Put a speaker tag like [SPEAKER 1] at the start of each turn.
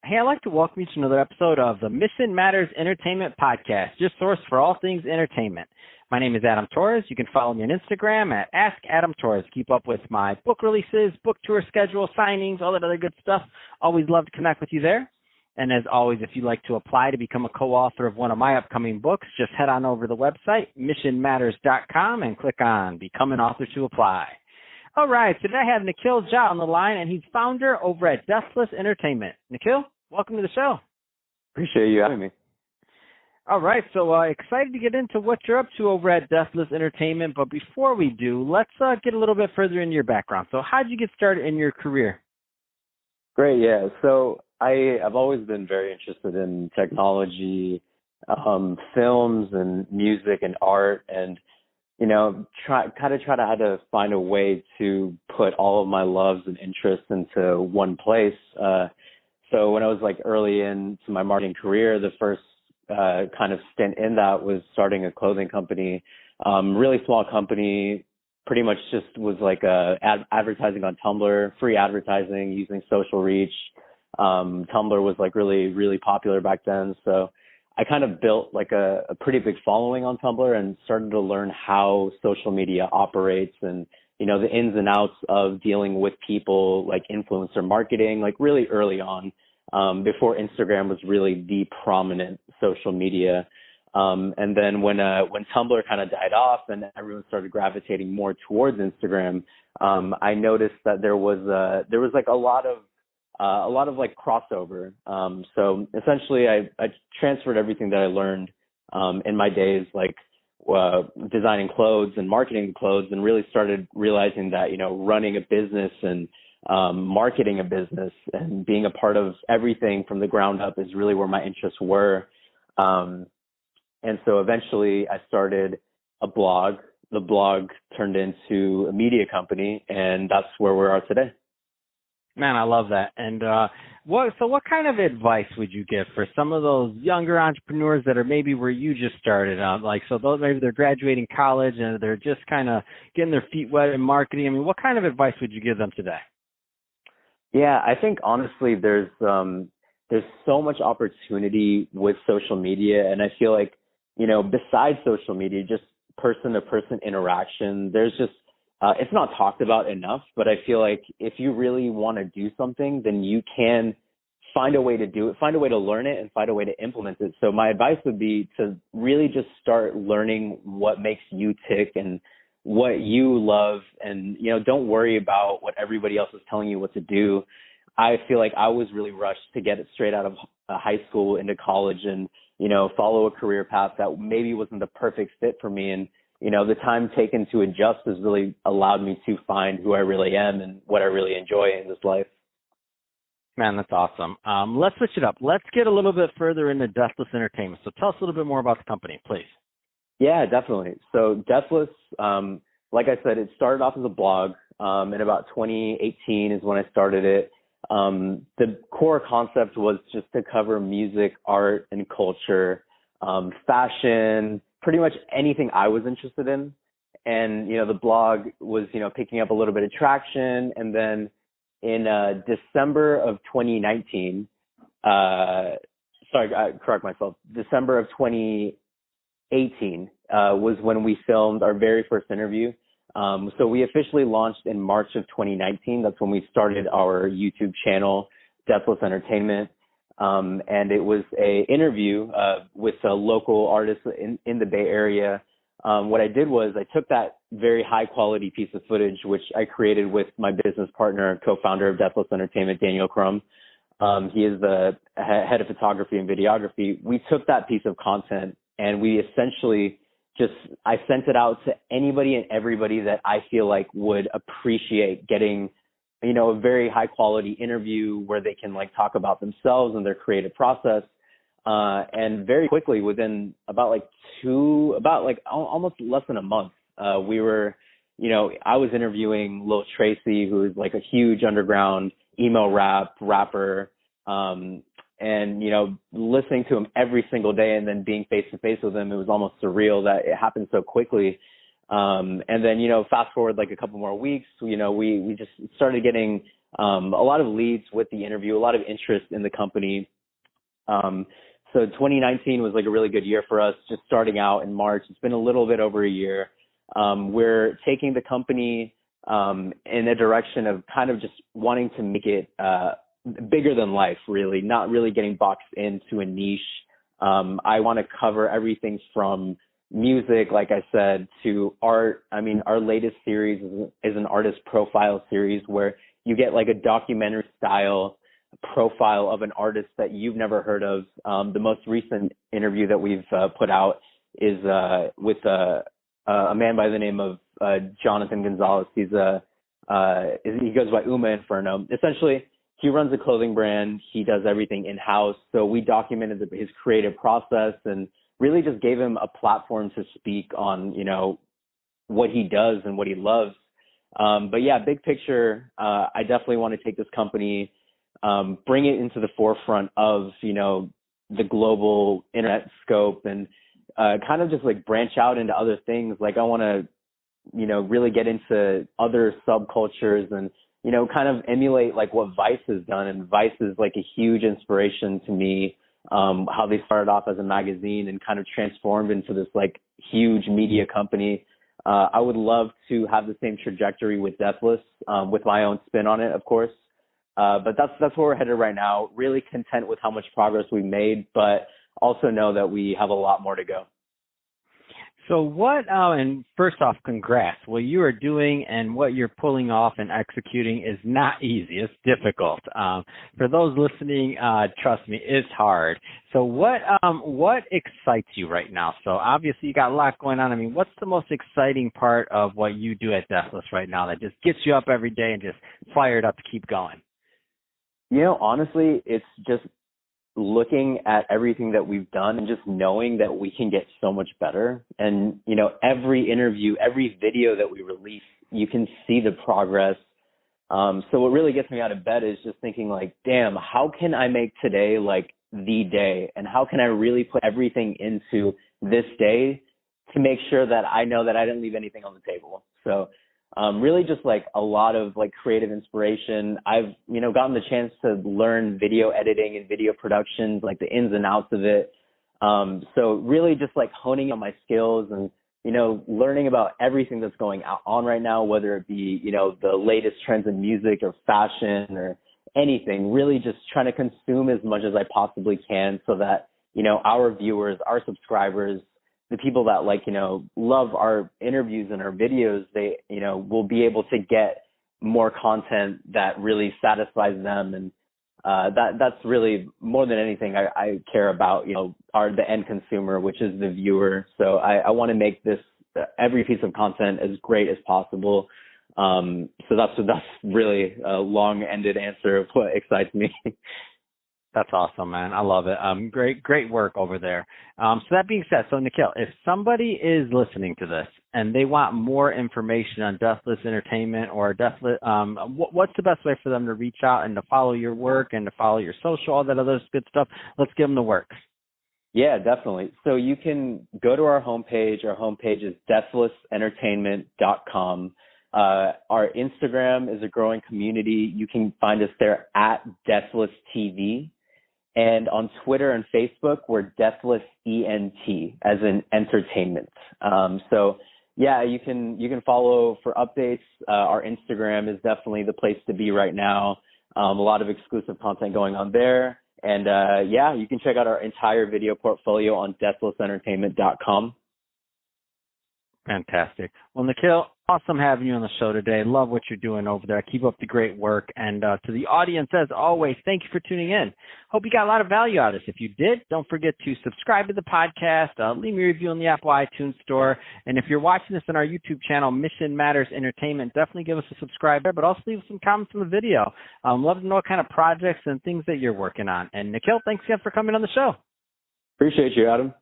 [SPEAKER 1] Hey, I'd like to welcome you to another episode of the Mission Matters Entertainment Podcast, your source for all things entertainment. My name is Adam Torres. You can follow me on Instagram at AskAdamTorres. Keep up with my book releases, book tour schedule, signings, all that other good stuff. Always love to connect with you there. And as always, if you'd like to apply to become a co-author of one of my upcoming books, just head on over to the website, missionmatters.com, and click on Become an Author to apply. All right, today I have Nikhil Jha on the line, and he's founder over at Deathless Entertainment. Nikhil, welcome to the show.
[SPEAKER 2] Appreciate you having me.
[SPEAKER 1] All right, so excited to get into what you're up to over at Deathless Entertainment. But before we do, let's get a little bit further into your background. So how did you get started in your career?
[SPEAKER 2] Great, yeah. So I've always been very interested in technology, films and music and art, and try to find a way to put all of my loves and interests into one place. So when I was early into my marketing career, the first kind of stint in that was starting a clothing company, really small company, pretty much just was advertising on Tumblr, free advertising using social reach. Tumblr was really, really popular back then. So I kind of built a pretty big following on Tumblr and started to learn how social media operates and, the ins and outs of dealing with people, like influencer marketing, really early on, before Instagram was really the prominent social media. And then when Tumblr kind of died off and everyone started gravitating more towards Instagram, I noticed that there was a lot of crossover. So essentially I transferred everything that I learned in my days, designing clothes and marketing clothes, and really started realizing that, running a business and marketing a business and being a part of everything from the ground up is really where my interests were. And so eventually I started a blog. The blog turned into a media company, and that's where we are today.
[SPEAKER 1] Man, I love that. And what kind of advice would you give for some of those younger entrepreneurs that are maybe where you just started? Those maybe they're graduating college and they're just kind of getting their feet wet in marketing. I mean, what kind of advice would you give them today?
[SPEAKER 2] Yeah, I think honestly, there's so much opportunity with social media, and I feel like, besides social media, just person-to-person interaction, there's just it's not talked about enough, but I feel like if you really want to do something, then you can find a way to do it, find a way to learn it, and find a way to implement it. So my advice would be to really just start learning what makes you tick and what you love, and, don't worry about what everybody else is telling you what to do. I feel like I was really rushed to get it straight out of high school into college and, follow a career path that maybe wasn't the perfect fit for me. And the time taken to adjust has really allowed me to find who I really am and what I really enjoy in this life.
[SPEAKER 1] Man, that's awesome. Let's switch it up. Let's get a little bit further into Deathless Entertainment. So tell us a little bit more about the company, please. Yeah,
[SPEAKER 2] definitely. So Deathless, like I said, it started off as a blog. In about 2018 is when I started it. The core concept was just to cover music, art, and culture, fashion, pretty much anything I was interested in. And, the blog was, picking up a little bit of traction. And then in December of 2019, correct myself, December of 2018 was when we filmed our very first interview. So we officially launched in March of 2019. That's when we started our YouTube channel, Deathless Entertainment. And it was a interview with a local artist in the Bay Area. What I did was I took that very high quality piece of footage, which I created with my business partner, co-founder of Deathless Entertainment, Daniel Crum. He is the head of photography and videography. We took that piece of content and we essentially I sent it out to anybody and everybody that I feel like would appreciate getting a very high quality interview where they can talk about themselves and their creative process. And very quickly, within about almost less than a month, we were, I was interviewing Lil Tracy, who is a huge underground emo rapper, and, listening to him every single day and then being face to face with him, it was almost surreal that it happened so quickly. And then, fast forward a couple more weeks, we just started getting a lot of leads with the interview, a lot of interest in the company. So 2019 was like a really good year for us, just starting out in March. It's been a little bit over a year. We're taking the company in a direction of kind of just wanting to make it bigger than life, really, not really getting boxed into a niche. I want to cover everything from music, like I said, to art. I mean, our latest series is an artist profile series where you get like a documentary style profile of an artist that you've never heard of. The most recent interview that we've put out is with a man by the name of Jonathan Gonzalez. He goes by Uma Inferno. Essentially, he runs a clothing brand. He does everything in-house. So we documented his creative process and really just gave him a platform to speak on, you know, what he does and what he loves. But yeah, big picture, I definitely want to take this company, bring it into the forefront of, you know, the global internet scope and kind of just like branch out into other things. Like I want to, you know, really get into other subcultures and, you know, kind of emulate like what Vice has done. And Vice is like a huge inspiration to me, how they started off as a magazine and kind of transformed into this like huge media company. I would love to have the same trajectory with Deathless, with my own spin on it, of course. But that's where we're headed right now. Really content with how much progress we've made, but also know that we have a lot more to go.
[SPEAKER 1] So what, and first off, congrats. What you are doing and what you're pulling off and executing is not easy. It's difficult. For those listening, trust me, it's hard. So what excites you right now? So obviously you got a lot going on. I mean, what's the most exciting part of what you do at Deathless right now that just gets you up every day and just fired up to keep going?
[SPEAKER 2] You know, honestly, it's just looking at everything that we've done and just knowing that we can get so much better. And, you know, every interview, every video that we release, you can see the progress. So what really gets me out of bed is just thinking like, damn, how can I make today like the day? And how can I really put everything into this day to make sure that I know that I didn't leave anything on the table? So really just like a lot of like creative inspiration. I've, you know, gotten the chance to learn video editing and video production, like the ins and outs of it. So really just like honing on my skills and, you know, learning about everything that's going on right now, whether it be, you know, the latest trends in music or fashion or anything, really just trying to consume as much as I possibly can so that, you know, our viewers, our subscribers, the people that like, you know, love our interviews and our videos, they, you know, will be able to get more content that really satisfies them. And that's really more than anything I care about, you know, the end consumer, which is the viewer. So I want to make this, every piece of content as great as possible. So that's really a long-ended answer of what excites me.
[SPEAKER 1] That's awesome, man. I love it. Great work over there. So that being said, so Nikhil, if somebody is listening to this and they want more information on Deathless Entertainment or Deathless, what's the best way for them to reach out and to follow your work and to follow your social, all that other good stuff? Let's give them the works.
[SPEAKER 2] Yeah, definitely. So you can go to our homepage. Our homepage is deathlessentertainment.com. Our Instagram is a growing community. You can find us there at Deathless TV. And on Twitter and Facebook, we're Deathless ENT, as in entertainment. So yeah, you can follow for updates. Our Instagram is definitely the place to be right now. A lot of exclusive content going on there. And yeah, you can check out our entire video portfolio on deathlessentertainment.com.
[SPEAKER 1] Fantastic. Well, Nikhil, awesome having you on the show today. Love what you're doing over there. Keep up the great work. And to the audience, as always, thank you for tuning in. Hope you got a lot of value out of this. If you did, don't forget to subscribe to the podcast, leave me a review on the Apple iTunes Store. And if you're watching this on our YouTube channel, Mission Matters Entertainment, definitely give us a subscribe there, but also leave some comments on the video. Love to know what kind of projects and things that you're working on. And Nikhil, thanks again for coming on the show.
[SPEAKER 2] Appreciate you, Adam.